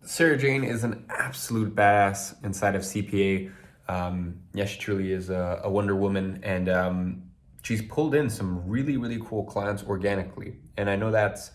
Sarah Jane is an absolute badass inside of CPA. Yeah, she truly is a Wonder Woman, and she's pulled in some really, really cool clients organically. And I know that's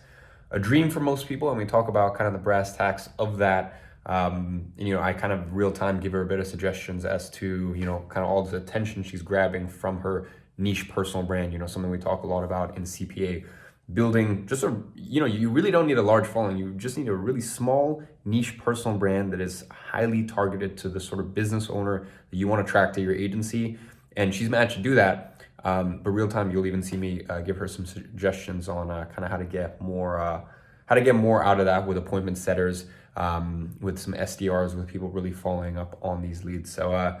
a dream for most people, and we talk about kind of the brass tacks of that. I kind of real time give her a bit of suggestions as to, kind of all the attention she's grabbing from her niche personal brand, something we talk a lot about in CPA. Building just you really don't need a large following. You just need a really small niche personal brand that is highly targeted to the sort of business owner that you want to attract to your agency. And she's managed to do that. But real time, you'll even see me give her some suggestions on kind of how to get more out of that with appointment setters, with some SDRs, with people really following up on these leads. So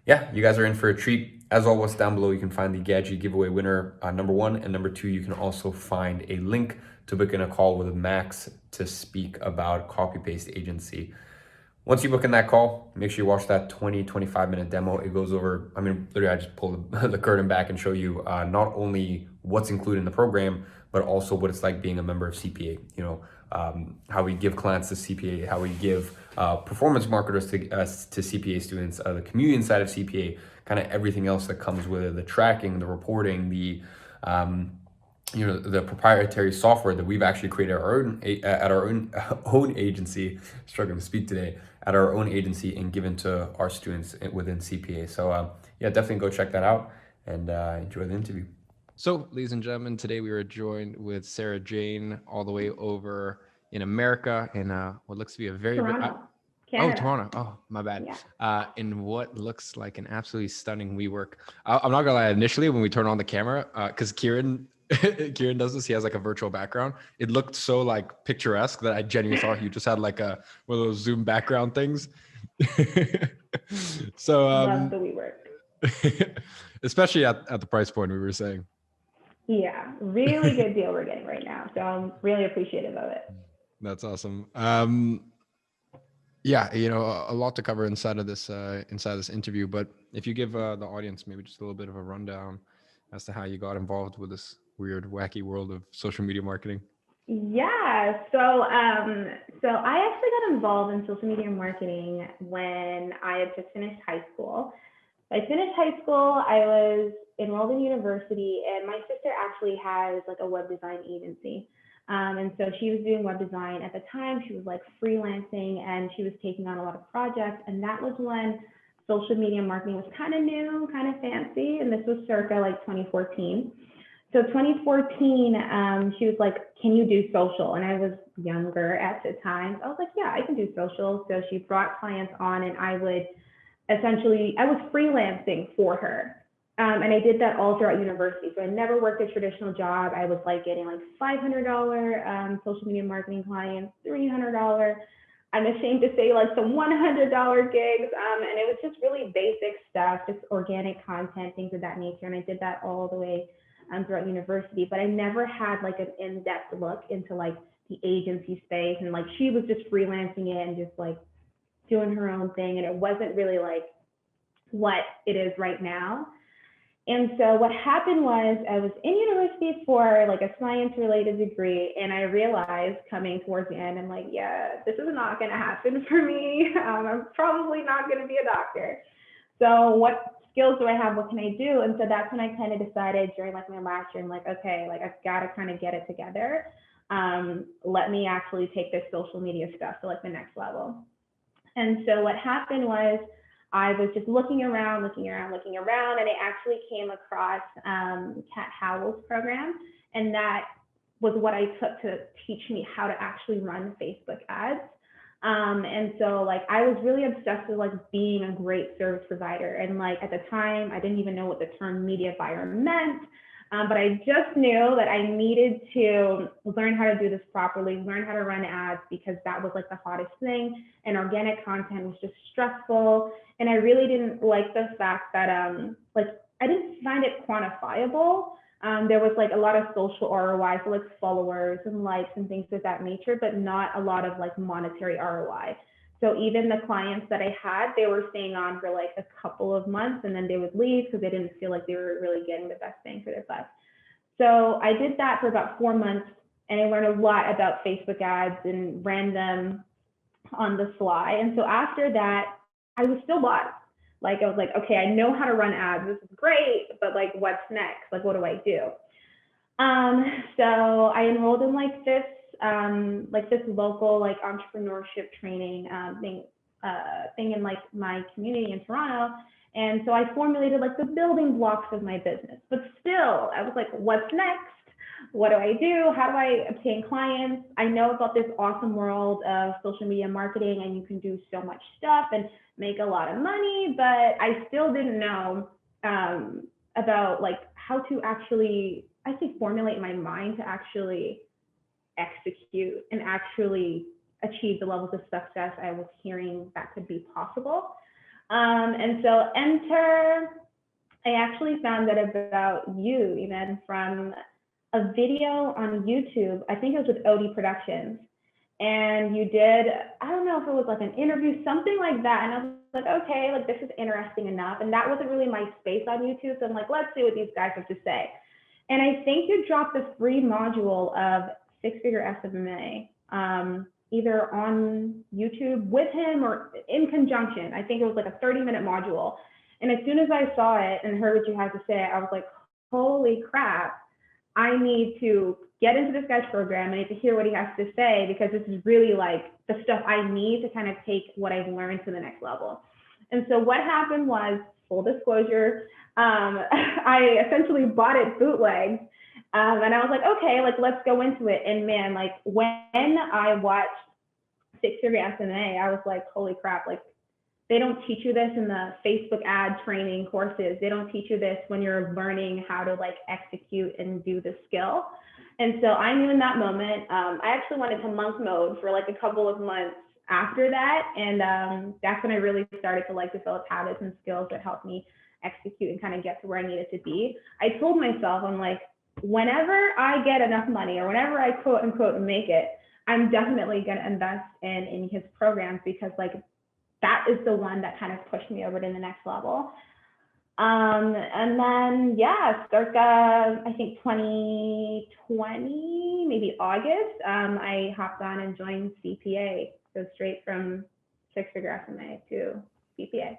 yeah, you guys are in for a treat. As always, down below, you can find the Gadzhi giveaway winner, number one. And number two, you can also find a link to book in a call with Max to speak about copy-paste agency. Once you book in that call, make sure you watch that 25 minute demo. It goes over, literally, I just pull the curtain back and show you not only what's included in the program, but also what it's like being a member of CPA. How we give clients to CPA, how we give performance marketers to CPA students, the community inside of CPA, kind of everything else that comes with it, the tracking, the reporting, the proprietary software that we've actually created at our own agency, struggling to speak today, at our own agency and given to our students within CPA. So yeah, definitely go check that out and enjoy the interview. So, ladies and gentlemen, today we are joined with Sarah Jane, all the way over in America, in what looks to be a very Toronto. Toronto. Oh, my bad. Yeah. In what looks like an absolutely stunning WeWork. I'm not gonna lie. Initially, when we turn on the camera, because Kieran does this, he has like a virtual background. It looked so like picturesque that I genuinely thought you just had like one of those Zoom background things. So love the WeWork. Especially at the price point we were saying. Yeah, really good deal we're getting right now. So I'm really appreciative of it. That's awesome. Yeah, a lot to cover inside of this interview. But if you give the audience maybe just a little bit of a rundown as to how you got involved with this weird, wacky world of social media marketing. Yeah, so I actually got involved in social media marketing when I had just finished high school. I finished high school, I was enrolled in university, and my sister actually has like a web design agency. And so she was doing web design at the time. She was like freelancing and she was taking on a lot of projects. And that was when social media marketing was kind of new, kind of fancy. And this was circa like 2014. So 2014, she was like, can you do social? And I was younger at the time. I was like, yeah, I can do social. So she brought clients on and I was freelancing for her. And I did that all throughout university. So I never worked a traditional job. I was like getting like $500 social media marketing clients, $300. I'm ashamed to say like some $100 gigs. And it was just really basic stuff, just organic content, things of that nature. And I did that all the way throughout university, but I never had like an in-depth look into like the agency space. And like she was just freelancing it and just like doing her own thing. And it wasn't really like what it is right now. And so what happened was I was in university for like a science related degree. And I realized coming towards the end, I'm like, yeah, this is not going to happen for me. I'm probably not going to be a doctor. So what skills do I have? What can I do? And so that's when I kind of decided during like my last year, I'm like, okay, like I've got to kind of get it together. Let me actually take this social media stuff to like the next level. And so what happened was I was just looking around, and I actually came across Kat Howell's program, and that was what I took to teach me how to actually run Facebook ads. And so like I was really obsessed with like being a great service provider, and like at the time I didn't even know what the term media buyer meant. But I just knew that I needed to learn how to do this properly, learn how to run ads, because that was like the hottest thing. And organic content was just stressful. And I really didn't like the fact that like I didn't find it quantifiable. There was like a lot of social ROI for like followers and likes and things of that nature, but not a lot of like monetary ROI. So even the clients that I had, they were staying on for like a couple of months and then they would leave because they didn't feel like they were really getting the best bang for their buck. So I did that for about 4 months and I learned a lot about Facebook ads and ran them on the fly. And so after that, I was still lost. Like I was like, okay, I know how to run ads. This is great, but like, what's next? Like, what do I do? So I enrolled in like this local like entrepreneurship training thing in like my community in Toronto. And so I formulated like the building blocks of my business. But still, I was like, what's next? What do I do? How do I obtain clients? I know about this awesome world of social media marketing, and you can do so much stuff and make a lot of money, but I still didn't know about like how to actually, I think, formulate my mind to actually execute and actually achieve the levels of success I was hearing that could be possible. And so I actually found that about you, even from a video on YouTube. I think it was with Odie Productions. And you did, I don't know if it was like an interview, something like that. And I was like, okay, like this is interesting enough. And that wasn't really my space on YouTube. So I'm like, let's see what these guys have to say. And I think you dropped a free module of six-figure SMMA, either on YouTube with him or in conjunction. I think it was like a 30-minute module. And as soon as I saw it and heard what you had to say, I was like, holy crap, I need to get into this guy's program. I need to hear what he has to say, because this is really like the stuff I need to kind of take what I've learned to the next level. And so what happened was, full disclosure, I essentially bought it bootlegged. And I was like, okay, like let's go into it. And man, like when I watched six-figure SMA, I was like, holy crap, like they don't teach you this in the Facebook ad training courses. They don't teach you this when you're learning how to like execute and do the skill. And so I knew in that moment, I actually went into monk mode for like a couple of months after that. And that's when I really started to like develop habits and skills that helped me execute and kind of get to where I needed to be. I told myself, I'm like, whenever I get enough money or whenever I quote unquote make it, I'm definitely going to invest in his programs, because like that is the one that kind of pushed me over to the next level. And then, yeah, circa, I think 2020, maybe August, I hopped on and joined CPA. So straight from six-figure SMA to CPA.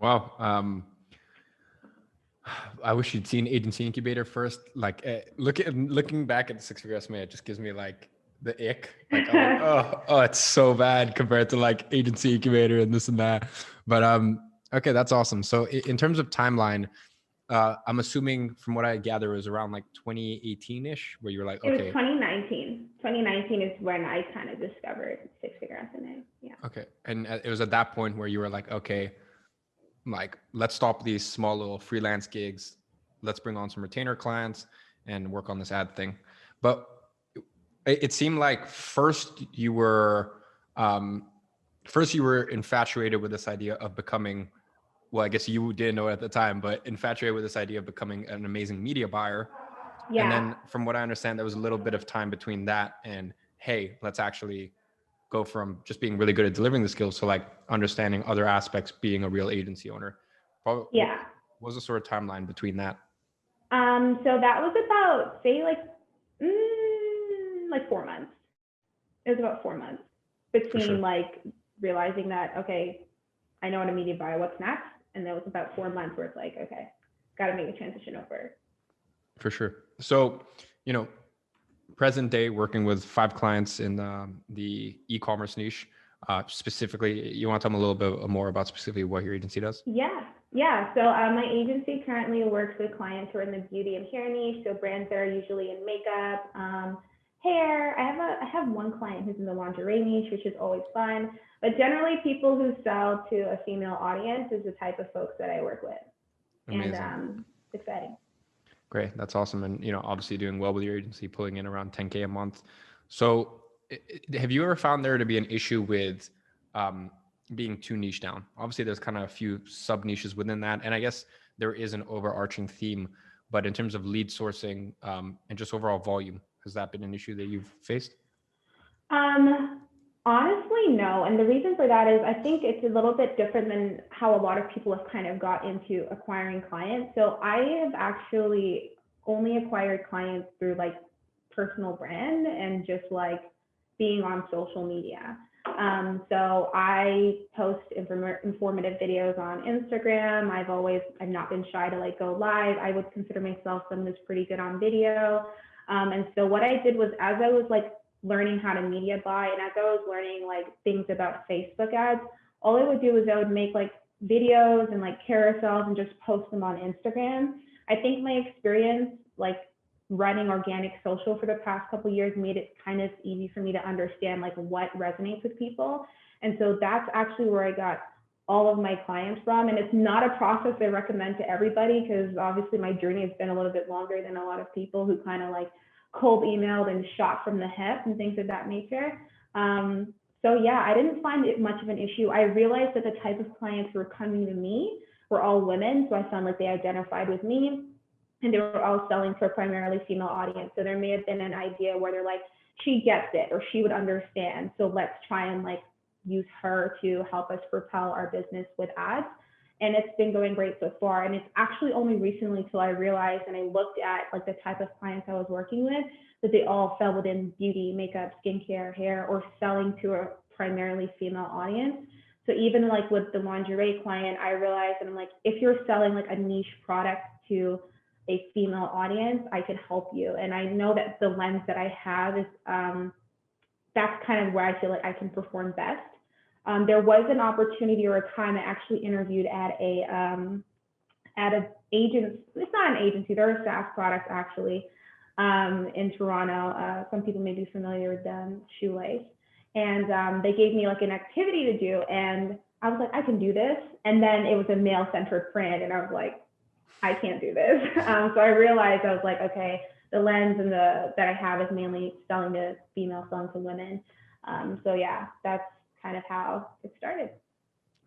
Wow. I wish you'd seen Agency Incubator first. Like looking back at the six-figure SMA, it just gives me like the ick. Like, I'm like, oh, it's so bad compared to like Agency Incubator and this and that. But okay, that's awesome. So in terms of timeline, I'm assuming from what I gather it was around like 2018-ish, where you were like, okay. It was 2019. 2019 is when I kind of discovered six-figure SMA. Yeah. Okay. And it was at that point where you were like, okay, like let's stop these small little freelance gigs. Let's bring on some retainer clients and work on this ad thing. But it seemed like first you were infatuated with this idea of becoming, well, I guess you didn't know it at the time, but infatuated with this idea of becoming an amazing media buyer. Yeah. And then from what I understand, there was a little bit of time between that and, hey, let's actually go from just being really good at delivering the skills to like understanding other aspects, being a real agency owner. What was the sort of timeline between that? So that was about, say, like 4 months. It was about 4 months between like realizing that, okay, I know how to media buy, what's next? And that was about 4 months where it's like, okay, got to make a transition over. For sure. So, present day working with 5 clients in the e-commerce niche. Specifically, you want to tell them a little bit more about specifically what your agency does? Yeah. So my agency currently works with clients who are in the beauty and hair niche. So brands that are usually in makeup, hair. I have one client who's in the lingerie niche, which is always fun. But generally, people who sell to a female audience is the type of folks that I work with. Amazing. And it's exciting. Great. That's awesome. And, obviously doing well with your agency, pulling in around 10K a month. So have you ever found there to be an issue with being too niche down? Obviously, there's kind of a few sub niches within that. And I guess there is an overarching theme, but in terms of lead sourcing and just overall volume, has that been an issue that you've faced? Honestly, no. And the reason for that is I think it's a little bit different than how a lot of people have kind of got into acquiring clients. So I have actually only acquired clients through like personal brand and just like being on social media. So I post informative videos on Instagram. I've not been shy to like go live. I would consider myself someone who's pretty good on video. And so what I did was, as I was like learning how to media buy, and as I was learning like things about Facebook ads, all I would do is I would make like videos and like carousels and just post them on Instagram. I think my experience like running organic social for the past couple of years made it kind of easy for me to understand like what resonates with people. And so that's actually where I got all of my clients from. And it's not a process I recommend to everybody, because obviously my journey has been a little bit longer than a lot of people who kind of like cold emailed and shot from the hip and things of that nature. So yeah, I didn't find it much of an issue. I realized that the type of clients who were coming to me were all women. So I found like they identified with me, and they were all selling to a primarily female audience. So there may have been an idea where they're like, she gets it, or she would understand. So let's try and like use her to help us propel our business with ads. And it's been going great so far. And it's actually only recently till I realized, and I looked at like the type of clients I was working with, that they all fell within beauty, makeup, skincare, hair, or selling to a primarily female audience. So even like with the lingerie client, I realized that I'm like, if you're selling like a niche product to a female audience, I could help you. And I know that the lens that I have is, that's kind of where I feel like I can perform best. There was an opportunity or a time I actually interviewed at an agent. It's not an agency, they're a SaaS product actually, in Toronto. Some people may be familiar with them, Shoelace. And they gave me like an activity to do, and I was like, I can do this. And then it was a male-centered brand, and I was like, I can't do this. So I realized, I was like, okay, the lens and that I have is mainly selling to female, selling to women. So yeah, that's kind of how it started.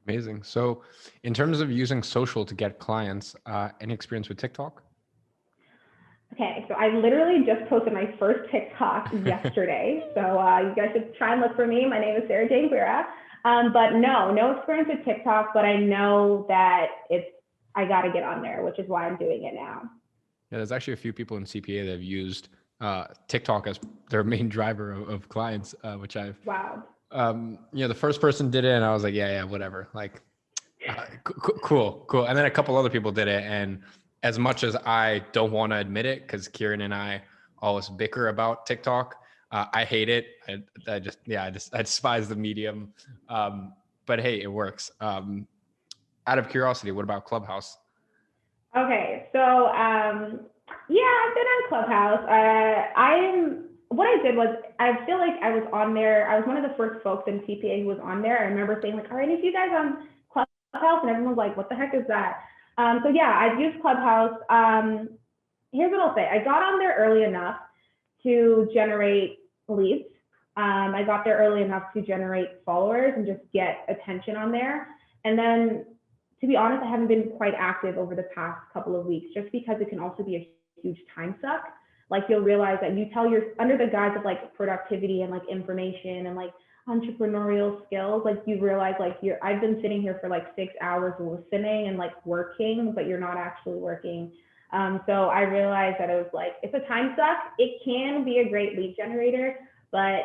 Amazing. So in terms of using social to get clients, any experience with TikTok? Okay, so I literally just posted my first TikTok yesterday. So you guys should try and look for me. My name is Sarah Jane Guerra. But no experience with TikTok, but I know that I got to get on there, which is why I'm doing it now. Yeah, there's actually a few people in CPA that have used TikTok as their main driver of clients, which I've, wow. The first person did it and I was like, yeah, whatever. Like, cool. And then a couple other people did it. And as much as I don't want to admit it, because Kieran and I always bicker about TikTok, I hate it. I despise the medium. But hey, it works. Out of curiosity, what about Clubhouse? Okay, so yeah, I've been on Clubhouse. What I did was, I feel like I was on there. I was one of the first folks in CPA who was on there. I remember saying like, all right, if you guys on Clubhouse, and everyone was like, what the heck is that? So yeah, I've used Clubhouse. Here's what I'll say. I got on there early enough to generate leads. I got there early enough to generate followers and just get attention on there. And then, to be honest, I haven't been quite active over the past couple of weeks, just because it can also be a huge time suck. Like, you'll realize that under the guise of like productivity and like information and like entrepreneurial skills, like you realize like I've been sitting here for like 6 hours listening and like working, but you're not actually working. So I realized that it was like, it's a time suck. It can be a great lead generator, but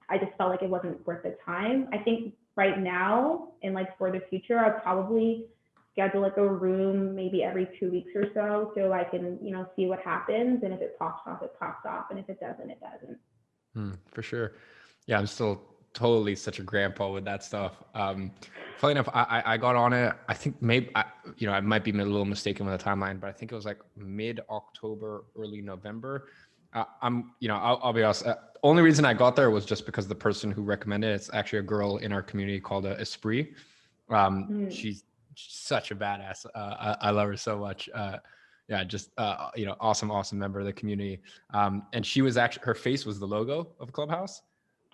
I just felt like it wasn't worth the time. I think right now, and like for the future, I'll probably schedule like a room maybe every 2 weeks or so I can, see what happens. And if it pops off, it pops off. And if it doesn't, it doesn't. For sure. Yeah, I'm still totally such a grandpa with that stuff. Funny enough, I got on it. I think maybe, I might be a little mistaken with the timeline, but I think it was like mid-October, early November. I'll be honest. Only reason I got there was just because the person who recommended it, it's actually a girl in our community called Esprit. She's such a badass. I love her so much. Awesome member of the community. And she was actually, her face was the logo of Clubhouse.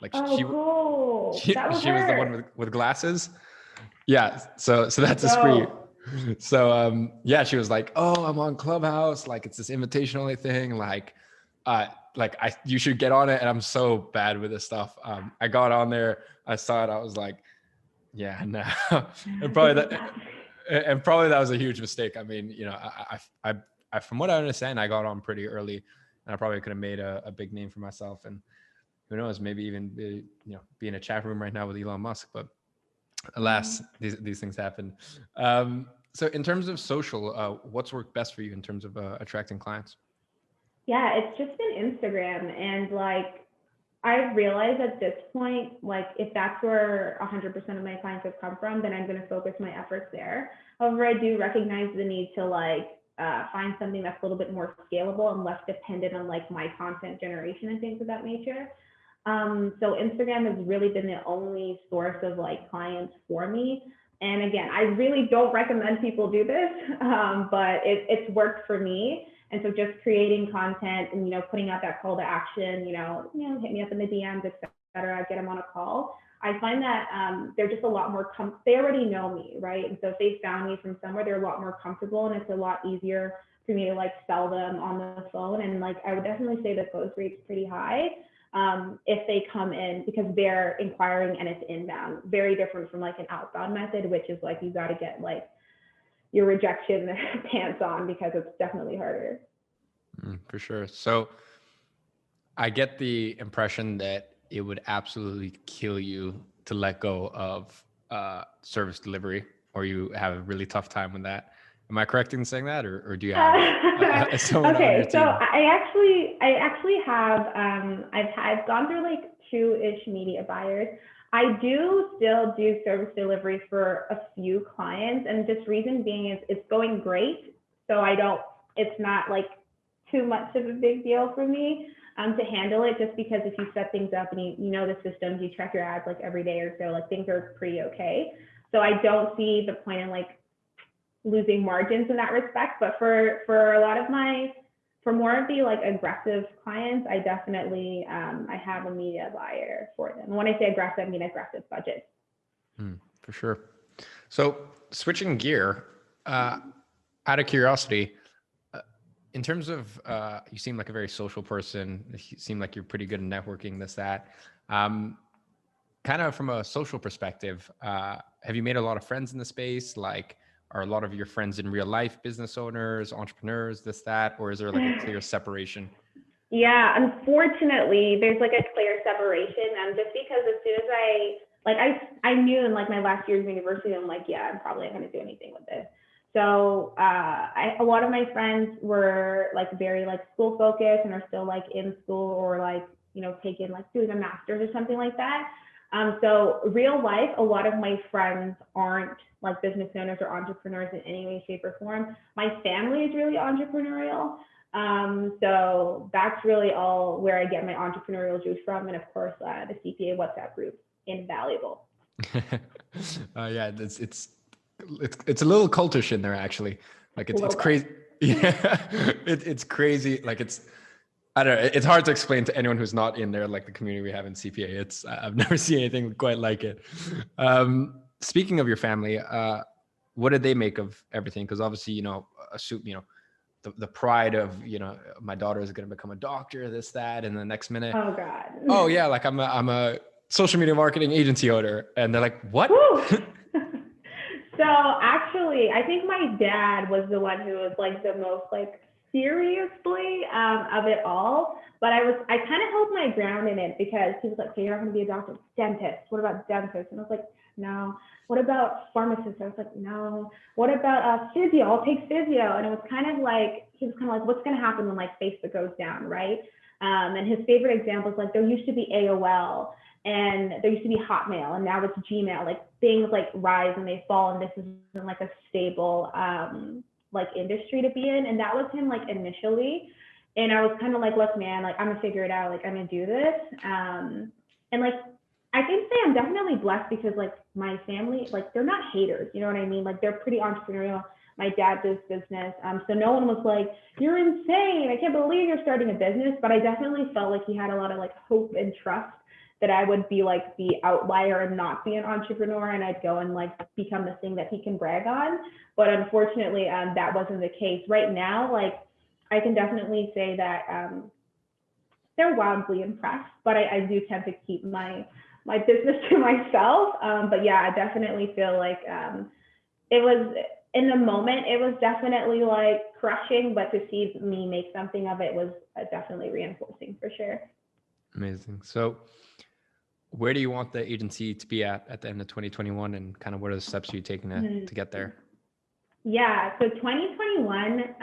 Like cool. She was the one with glasses. Yeah. So that's Esprit. So she was like, oh, I'm on Clubhouse. Like, it's this invitation only thing. You should get on it. And I'm so bad with this stuff. I got on there, I saw it, I was like, yeah, no. and probably that was a huge mistake. I mean, I from what I understand, I got on pretty early, and I probably could have made a big name for myself. And who knows, maybe even be in a chat room right now with Elon Musk. But alas, these things happen. So in terms of social, what's worked best for you in terms of attracting clients? Yeah, it's just been Instagram. And like, I've realized at this point, like if that's where 100% of my clients have come from, then I'm going to focus my efforts there. However, I do recognize the need to like find something that's a little bit more scalable and less dependent on like my content generation and things of that nature. So Instagram has really been the only source of like clients for me. And again, I really don't recommend people do this, but it's worked for me. And so just creating content and, putting out that call to action, hit me up in the DMs, et cetera, get them on a call. I find that they're just a lot more, they already know me, right? And so if they found me from somewhere, they're a lot more comfortable, and it's a lot easier for me to like sell them on the phone. And like, I would definitely say the close rate's pretty high if they come in, because they're inquiring and it's inbound, very different from like an outbound method, which is like, you got to get like your rejection pants on, because it's definitely harder. For sure. So I get the impression that it would absolutely kill you to let go of service delivery, or you have a really tough time with that. Am I correct in saying that, or do you have someone on your team? So I actually have I've gone through like 2-ish media buyers. I do still do service delivery for a few clients, and just reason being is it's going great. So it's not like too much of a big deal for me to handle it, just because if you set things up and you know the systems, you check your ads like every day or so, like things are pretty okay. So I don't see the point in like losing margins in that respect. But for a lot of for more of the like aggressive clients, I definitely I have a media buyer for them. And when I say aggressive, I mean aggressive budget. For sure. So switching gear, out of curiosity, in terms of you seem like a very social person. You seem like you're pretty good at networking, this, that. Kind of from a social perspective, have you made a lot of friends in the space? Like, are a lot of your friends in real life business owners, entrepreneurs, this, that, or is there like a clear separation? Yeah, unfortunately, there's like a clear separation. Just because as soon as I knew in like my last year of university, I'm like, yeah, I'm probably not going to do anything with this. So a lot of my friends were like very like school focused and are still like in school, or like, taking like doing a master's or something like that. So real life, a lot of my friends aren't like business owners or entrepreneurs in any way, shape, or form. My family is really entrepreneurial. So that's really all where I get my entrepreneurial juice from. And of course, the CPA WhatsApp group, invaluable. Yeah, it's a little cultish in there, actually. Like it's crazy. Yeah, it's crazy. Like I don't know. It's hard to explain to anyone who's not in there, like the community we have in CPA. I've never seen anything quite like it. Speaking of your family, what did they make of everything? Because obviously, assume, the pride of, my daughter is going to become a doctor, this, that, and the next minute, oh God, oh yeah, like I'm a social media marketing agency owner, and they're like, what? So actually, I think my dad was the one who was like the most like seriously of it all, but I kind of held my ground in it, because he was like, okay, you're not going to be a doctor, dentist. What about dentist? And I was like, no. What about pharmacist? I was like, no. What about physio? I'll take physio. And it was kind of like, he was kind of like, what's going to happen when like Facebook goes down, right? And his favorite example is like, there used to be AOL, and there used to be Hotmail, and now it's Gmail. Like things like rise and they fall, and this isn't like a stable like industry to be in. And that was him like initially. And I was kind of like, look, man, like I'm gonna figure it out. Like I'm gonna do this. And like I can say I'm definitely blessed, because like my family, like they're not haters. You know what I mean? Like they're pretty entrepreneurial. My dad does business. So no one was like, you're insane, I can't believe you're starting a business. But I definitely felt like he had a lot of like hope and trust that I would be like the outlier and not be an entrepreneur, and I'd go and like become the thing that he can brag on. But unfortunately, that wasn't the case. Right now, like I can definitely say that they're wildly impressed, but I do tend to keep my business to myself. But yeah, I definitely feel like it was, in the moment, it was definitely like crushing, but to see me make something of it was definitely reinforcing for sure. Amazing. So where do you want the agency to be at the end of 2021, and kind of what are the steps you're taking to get there? Yeah, so 2021,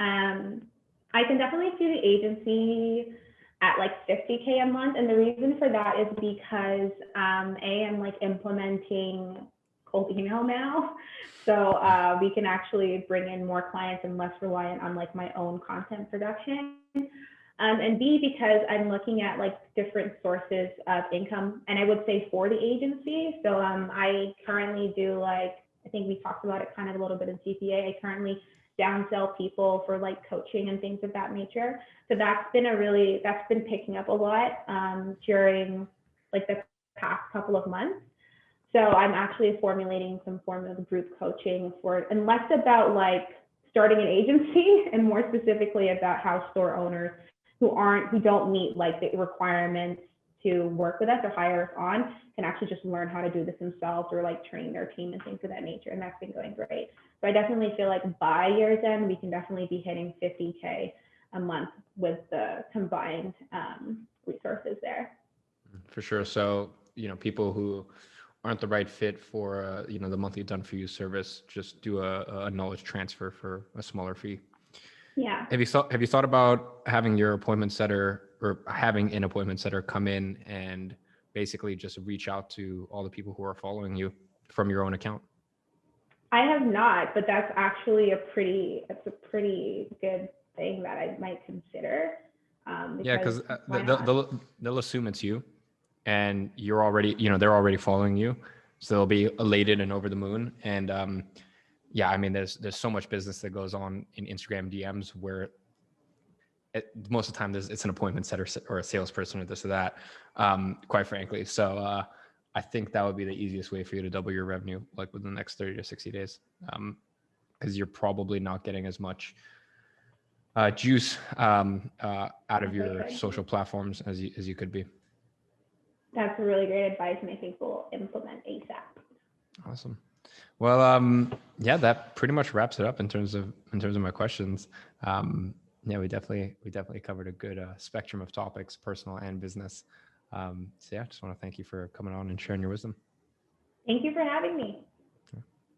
I can definitely see the agency at like 50K a month. And the reason for that is because I'm like implementing cold email now. So we can actually bring in more clients and less reliant on like my own content production. And B, because I'm looking at like different sources of income, and I would say for the agency. So I currently do like, I think we talked about it kind of a little bit in CPA. I currently downsell people for like coaching and things of that nature. So that's been picking up a lot during like the past couple of months. So I'm actually formulating some form of group coaching for, and less about like starting an agency and more specifically about how store owners who don't meet like the requirements to work with us or hire us on can actually just learn how to do this themselves or like train their team and things of that nature. And that's been going great. So I definitely feel like by year's end, we can definitely be hitting 50K a month with the combined resources there. For sure. So, people who aren't the right fit for, the monthly done for you service, just do a knowledge transfer for a smaller fee. Yeah. Have you thought about having your appointment setter or having an appointment setter come in and basically just reach out to all the people who are following you from your own account? I have not, but that's actually a pretty good thing that I might consider. Yeah, because they'll assume it's you, and you're already, they're already following you, so they'll be elated and over the moon. And yeah, I mean, there's so much business that goes on in Instagram DMs where most of the time it's an appointment setter or a salesperson or this or that, quite frankly. So I think that would be the easiest way for you to double your revenue, like within the next 30 to 60 days, because you're probably not getting as much juice out of your social platforms as you could be. That's really great advice, and I think we'll implement ASAP. Awesome. Well, yeah, that pretty much wraps it up in terms of my questions. Yeah, we definitely covered a good spectrum of topics, personal and business. So yeah, I just want to thank you for coming on and sharing your wisdom. Thank you for having me.